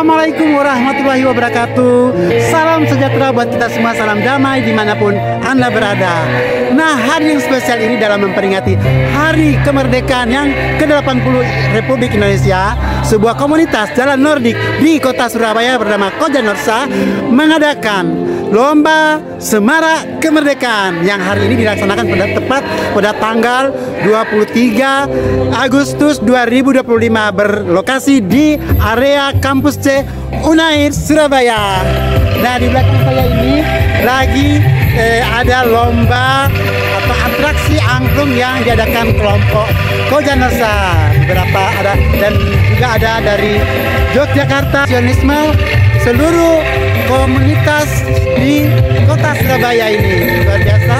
Assalamualaikum warahmatullahi wabarakatuh. Salam sejahtera buat kita semua, salam damai dimanapun Anda berada. Nah, hari yang spesial ini dalam memperingati Hari Kemerdekaan yang ke-80 Republik Indonesia, sebuah komunitas jalan Nordik di kota Surabaya bernama Koja Norsa mengadakan Lomba Semarak Kemerdekaan yang hari ini dilaksanakan pada tanggal 23 Agustus 2025 berlokasi di area Kampus C Unair Surabaya. Nah, di belakang saya ini lagi ada lomba atau atraksi angklung yang diadakan kelompok Koja Norsa. Beberapa ada dan juga ada dari Yogyakarta, Sionisme, seluruh komunitas di kota Surabaya ini luar biasa.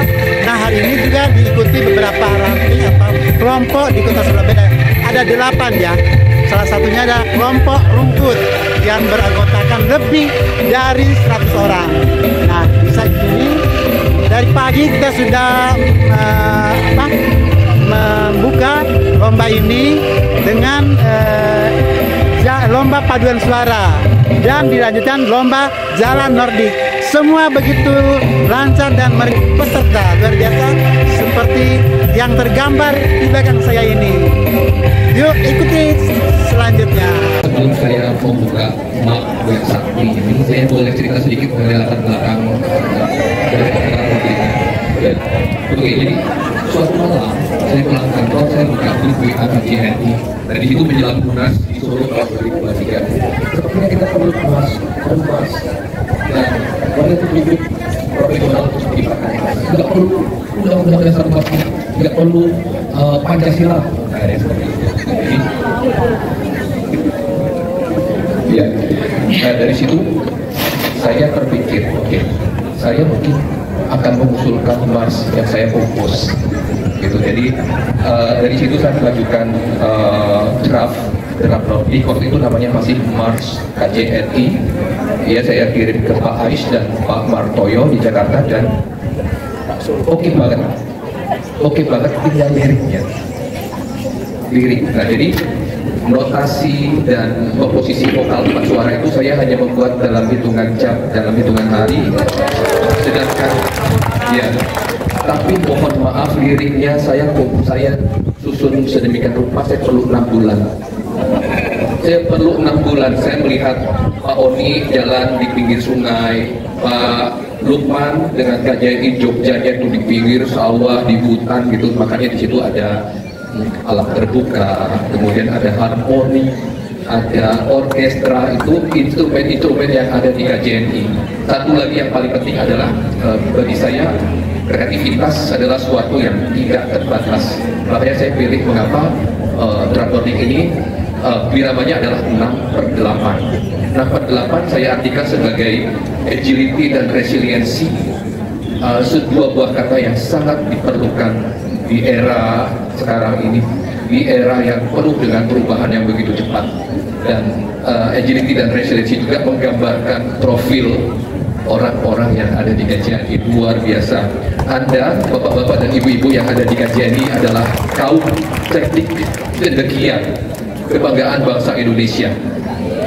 Nah, hari ini juga diikuti beberapa ranting atau kelompok di kota Surabaya. Ada 8 ya. Salah satunya ada kelompok rumput yang beranggotakan lebih dari 100 orang. Nah, bisa gini dari pagi kita sudah membuka lomba ini dengan lomba paduan suara dan dilanjutkan lomba jalan Nordik. Semua begitu lancar dan peserta luar biasa seperti yang tergambar di belakang saya ini. Yuk ikuti selanjutnya. Sebelum saya membuka web sakti ini, saya boleh cerita sedikit mengenai latar belakang dari peserta. Oke, jadi suatu malam saya pulang kantor, saya buka grup WA KJNI dan di situ menjelang Munas di Solo tahun 2023. Sepertinya kita perlu kemas dan pada tujuh profesional untuk dipakai. Tidak perlu undang-undang dasar 45, tidak perlu Pancasila. Nah, seperti itu. Ya, nah dari situ saya terpikir, oke, saya mungkin akan mengusulkan mars yang saya fokus, gitu. Jadi dari situ saya melanjutkan draft Nordik. Waktu itu namanya masih Mars KJNI. Ya, saya kirim ke Pak Ais dan Pak Martoyo di Jakarta dan oke banget tinggal liriknya. Nah, jadi notasi dan komposisi vokal tempat suara itu saya hanya membuat dalam hitungan jam, dalam hitungan hari. Sedangkan ya, tapi mohon maaf liriknya saya susun sedemikian rupa, saya perlu 6 bulan. Saya melihat Pak Oni jalan di pinggir sungai, Pak Lukman dengan KJNI Jogjanya itu di pinggir sawah, di hutan gitu. Makanya di situ ada alat terbuka, kemudian ada harmoni, ada orkestra, itu instrumen-instrumen yang ada di KJNI. Satu lagi yang paling penting adalah bagi saya kreativitas adalah suatu yang tidak terbatas. Makanya saya pilih mengapa draft Nordik ini biramanya adalah 6/8. 6/8 saya artikan sebagai agility dan resiliency, sebuah buah kata yang sangat diperlukan di era sekarang ini, di era yang penuh dengan perubahan yang begitu cepat. Dan agility dan resiliency juga menggambarkan profil orang-orang yang ada di KJNI. Luar biasa. Anda, bapak-bapak dan ibu-ibu yang ada di KJNI adalah kaum teknik cendekia, kebanggaan bangsa Indonesia.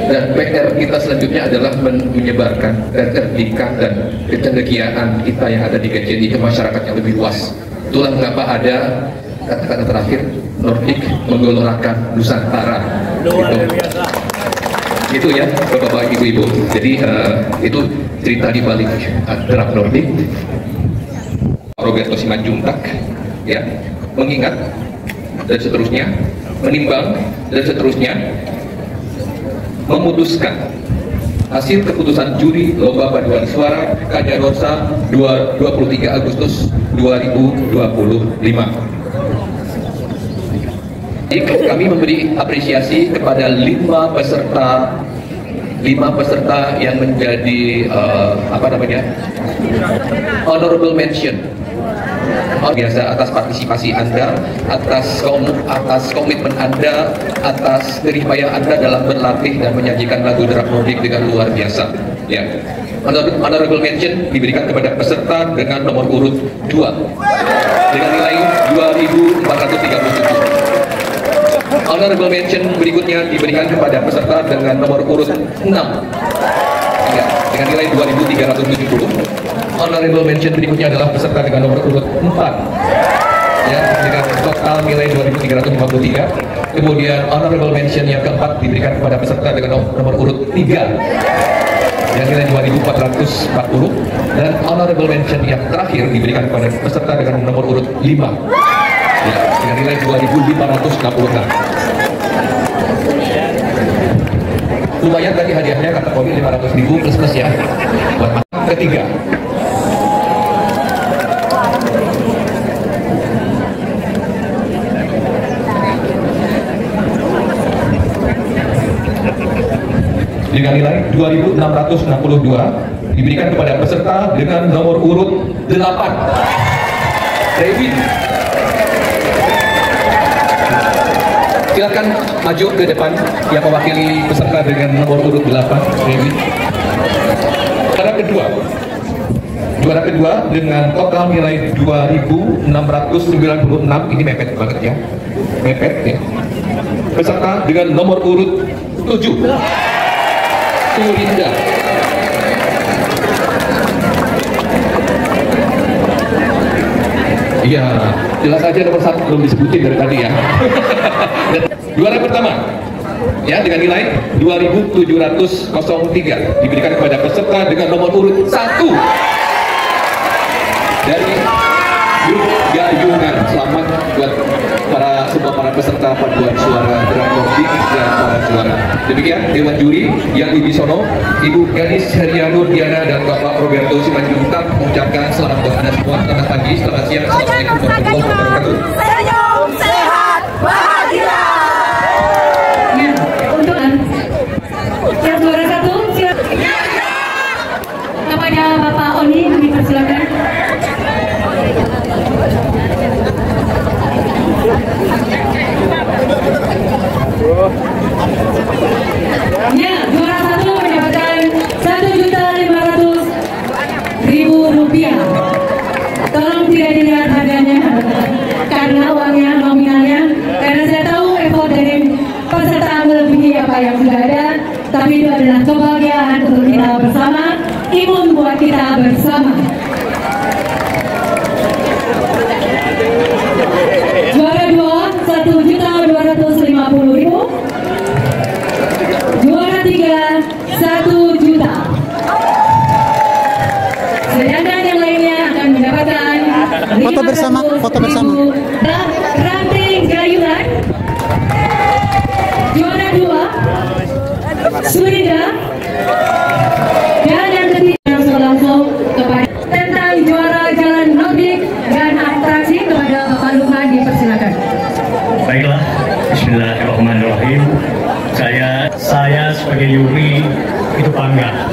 Dan PR kita selanjutnya adalah menyebarkan kecerdikan dan kecendekiaan kita yang ada di KJNI ke masyarakat yang lebih luas. Itulah mengapa ada kata-kata terakhir, Nordik menggelorakan Nusantara. Itu ya, bapak-bapak, ibu-ibu. Jadi itu cerita di balik draft Nordik. Roberto Simanjuntak, ya, mengingat dan seterusnya, menimbang dan seterusnya, memutuskan hasil keputusan juri lomba paduan suara Koja Norsa 23 Agustus 2025. Jadi kami memberi apresiasi kepada 5 peserta yang menjadi honorable mention. Biasa atas partisipasi Anda, atas komitmen Anda, atas jeripayah Anda dalam berlatih dan menyajikan lagu draft Nordik dengan luar biasa. Ya, honorable mention diberikan kepada peserta dengan nomor urut 2 dengan nilai 2.437. Honorable mention berikutnya diberikan kepada peserta dengan nomor urut 6 ya, dengan nilai 2.370. Honorable mention berikutnya adalah peserta dengan nomor urut 4 ya, dengan total nilai 2.353. Kemudian honorable mention yang keempat diberikan kepada peserta dengan nomor urut 3 yang nilai 2.440, dan honorable mention yang terakhir diberikan kepada peserta dengan nomor urut 5 ya, dengan nilai 2.566. Lumayan tadi hadiahnya kata Koni 500.000 plus ya buat masak ketiga. Dengan nilai 2.662 diberikan kepada peserta dengan nomor urut 8. David, silakan maju ke depan yang mewakili peserta dengan nomor urut 8. David. Juara kedua dengan total nilai 2.696, ini mepet banget ya, mepet ya. Peserta dengan nomor urut 7. Surinda. Iya, jelas aja nomor 1 belum disebutin dari tadi ya. Juara pertama ya dengan nilai 2.703 diberikan kepada peserta dengan nomor urut 1 dari grup Gayungan. Selamat buat semua para peserta paduan suara Dragodik dan para juara. Demikian Dewan Juri yang Wibisono, Ibu Gadis Herianur Diana dan Bapak Roberto Simanjuntak mengucapkan selamat buat Anda semua. Selamat pagi, selamat siang, assalamualaikum warahmatullahi wabarakatuh. Senyum, sehat, bahagia. Ya, untuk yang juara 1 silakan. Kepada Bapak Oni dipersilakan. Ya, juara 1 mendapatkan Rp1.500.000. Tolong tidak dilihat harganya karena uangnya nominalnya, karena saya tahu effort dari peserta melebihi apa yang sudah ada, tapi itu adalah kebahagiaan untuk kita bersama, imun buat kita bersama. Juara 2 Rp1.250.000. Juara 3 Rp1 juta. Sedangkan yang lainnya akan mendapatkan Foto bersama, foto bersama. Ranting Gayungan. Juara 2 Surinda. Dan yang ketiga langsung kepada tentang juara jalan Nordik dan atraksi kepada Bapak Lukman dipersilakan. Baiklah, Bismillahirrahmanirrahim. Saya sebagai Yuri itu bangga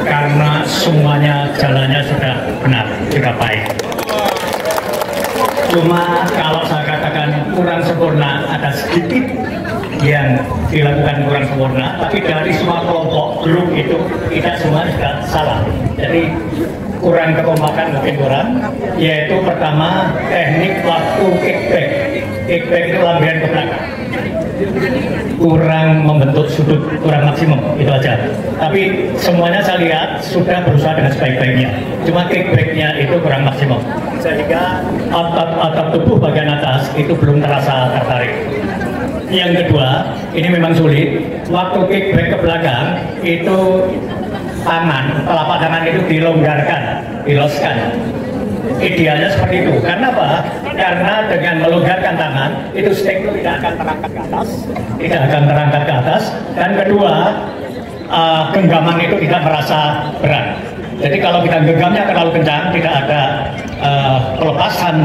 karena semuanya jalannya sudah benar, sudah baik. Cuma kalau saya katakan kurang sempurna, ada sedikit yang dilakukan kurang sempurna, tapi dari semua kelompok grup itu tidak semua sudah salah. Jadi kurang kekompakan mungkin kurang, yaitu pertama teknik waktu kickback. Kickback itu lambian ke belakang, kurang membentuk sudut, kurang maksimum, itu aja. Tapi semuanya saya lihat sudah berusaha dengan sebaik-baiknya, cuma kickbacknya itu kurang maksimum, sehingga otot tubuh bagian atas itu belum terasa tertarik. Yang kedua, ini memang sulit. Waktu kickback ke belakang itu telapak tangan itu dilonggarkan, diloskan. Idealnya seperti itu. Karena apa? Karena dengan melonggarkan tangan, itu stick itu tidak akan terangkat ke atas, tidak akan terangkat ke atas. Dan kedua, genggaman itu tidak merasa berat. Jadi kalau kita genggamnya terlalu kencang, tidak ada pelepasan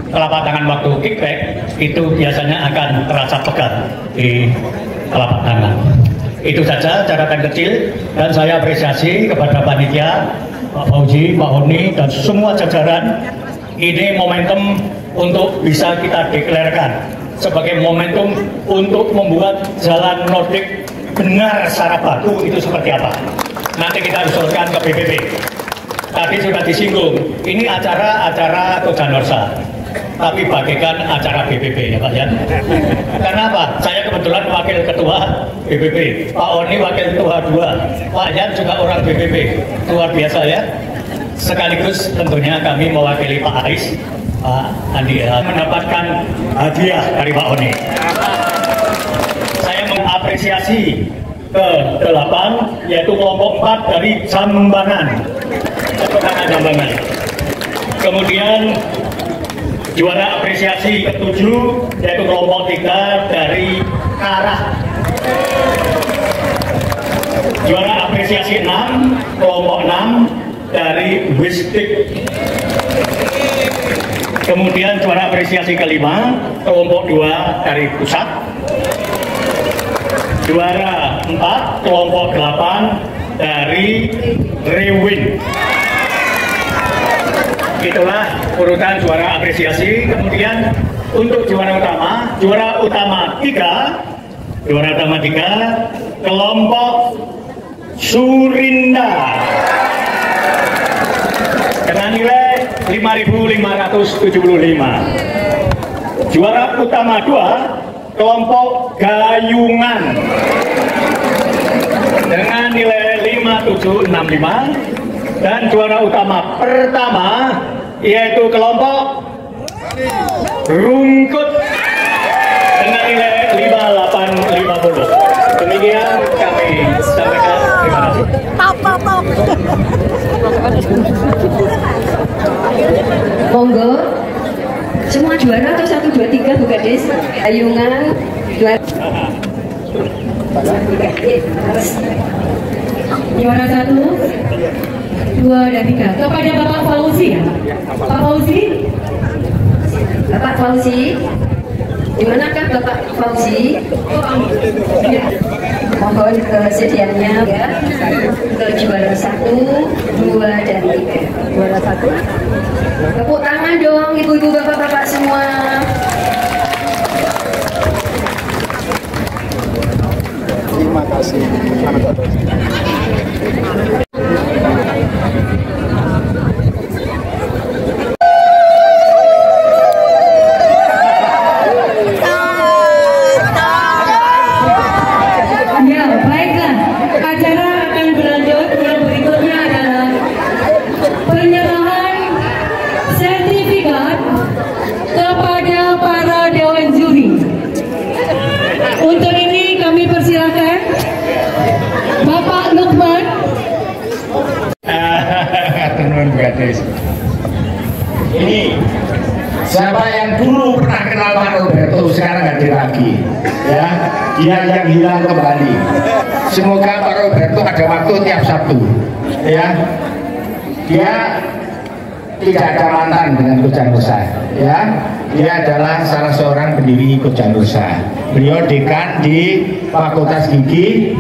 telapak tangan waktu kickback, itu biasanya akan terasa pegat di telapak tangan. Itu saja catatan kecil, dan saya apresiasi kepada panitia, Pak Fauzi, Pak Oni, dan semua jajaran. Ini momentum untuk bisa kita deklarasikan sebagai momentum untuk membuat jalan Nordik benar secara baku itu seperti apa. Nanti kita usulkan ke BPP. Tadi sudah disinggung, ini acara Toja Norsa. tapi bagaikan acara BPP ya Pak ya. Karena apa? Saya kebetulan wakil ketua BPP, Pak Oni wakil ketua 2, Pak Yan juga orang BPP, luar biasa ya. Sekaligus tentunya kami mewakili Pak Aris, Pak Andi mendapatkan hadiah dari Pak Oni. Saya mengapresiasi ke-8 yaitu kelompok 4 dari Jambangan. Jambangan. Kemudian juara apresiasi ke-7 yaitu kelompok 3 dari Karah. Juara apresiasi 6, kelompok 6 dari Wistik. Kemudian juara apresiasi ke-5, kelompok 2 dari Pusat. Juara 4, kelompok 8 dari Rewin. Itulah urutan juara apresiasi. Kemudian untuk juara utama 3 kelompok Surinda dengan nilai 5.575. Juara utama 2 kelompok Gayungan dengan nilai 5.765. Dan juara utama pertama yaitu kelompok Rungkut dengan nilai 5.850. Demikian kami sampaikan. Terima kasih. Monggo, semua juara atau 1, 2, 3 Bu Kades? Ayungan juara. Juara 1, 2, dan 3 kepada Bapak Fauzi ya. Pak Fauzi, Bapak Fauzi, dimanakah Bapak Fauzi? Ya. Mohon kesediaannya ya ke juara 1, 2, dan 3. Juara 1. Tepuk tangan dong ibu-ibu bapak-bapak semua. Terima kasih. Ini siapa yang dulu pernah kenal Pak Roberto sekarang hadir lagi ya, dia yang hilang kembali. Semoga Pak Roberto ada waktu tiap Sabtu ya. Dia tidak ada mantan dengan Kojang Rosa ya. Dia adalah salah seorang pendiri Kojang Rosa. Beliau dekan di Fakultas Gigi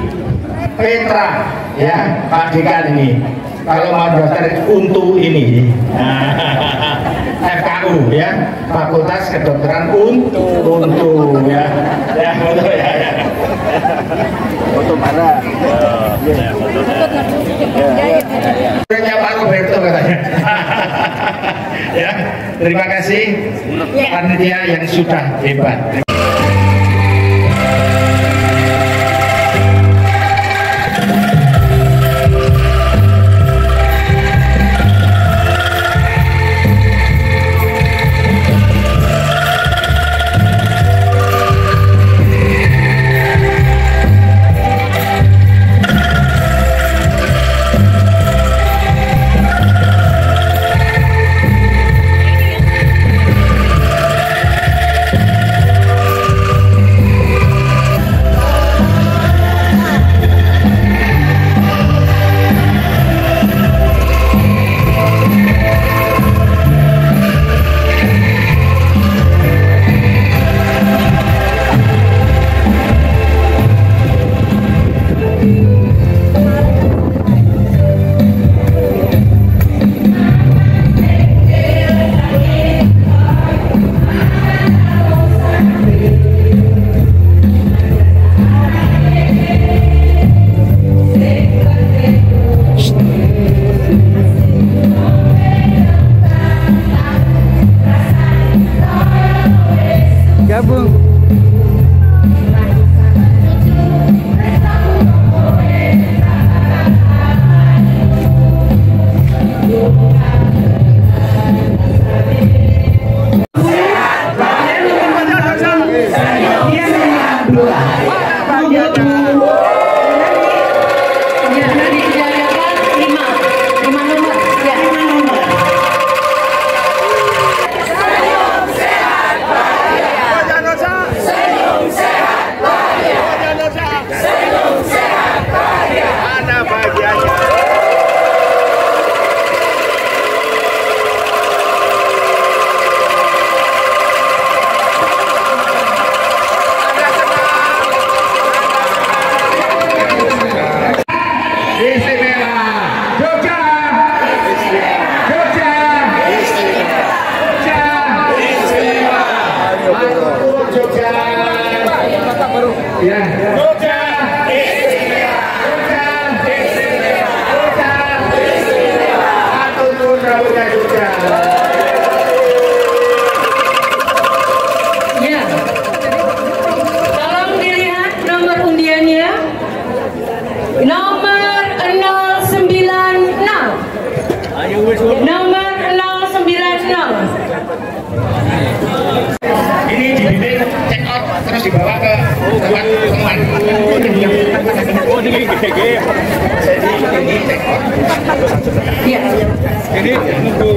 Petra ya, Pak Dekan ini. Kalau mau daftar untuk ini FKU ya, Fakultas Kedokteran untuk ya, ya untuk ya. Foto mana? Ya Pak Roberto katanya. Ya, terima kasih panitia yang sudah hebat. Nomor 090. Nomor 090. Ini dibidik check out terus dibawa ke tempat teman. Oh ini GG. Jadi ini check out. Iya. Ini nunggu.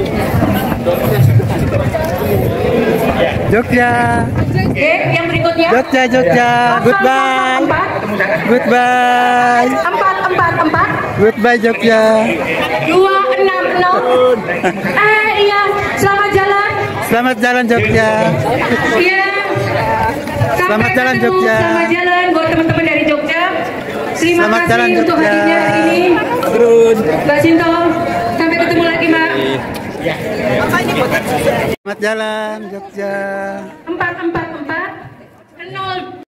Jogja. Oke, yang berikutnya. Jogja. Goodbye. Goodbye. 444. Goodbye Jogja. 260. Iya, selamat jalan. Selamat jalan Jogja. Iya. Selamat jalan ketemu. Jogja. Selamat jalan buat teman-teman dari Jogja. Terima Selamat kasih jalan, untuk Jogja. hadirnya hari ini. Mbak Sinto, sampai ketemu lagi Mbak. Selamat jalan Jogja. 444 0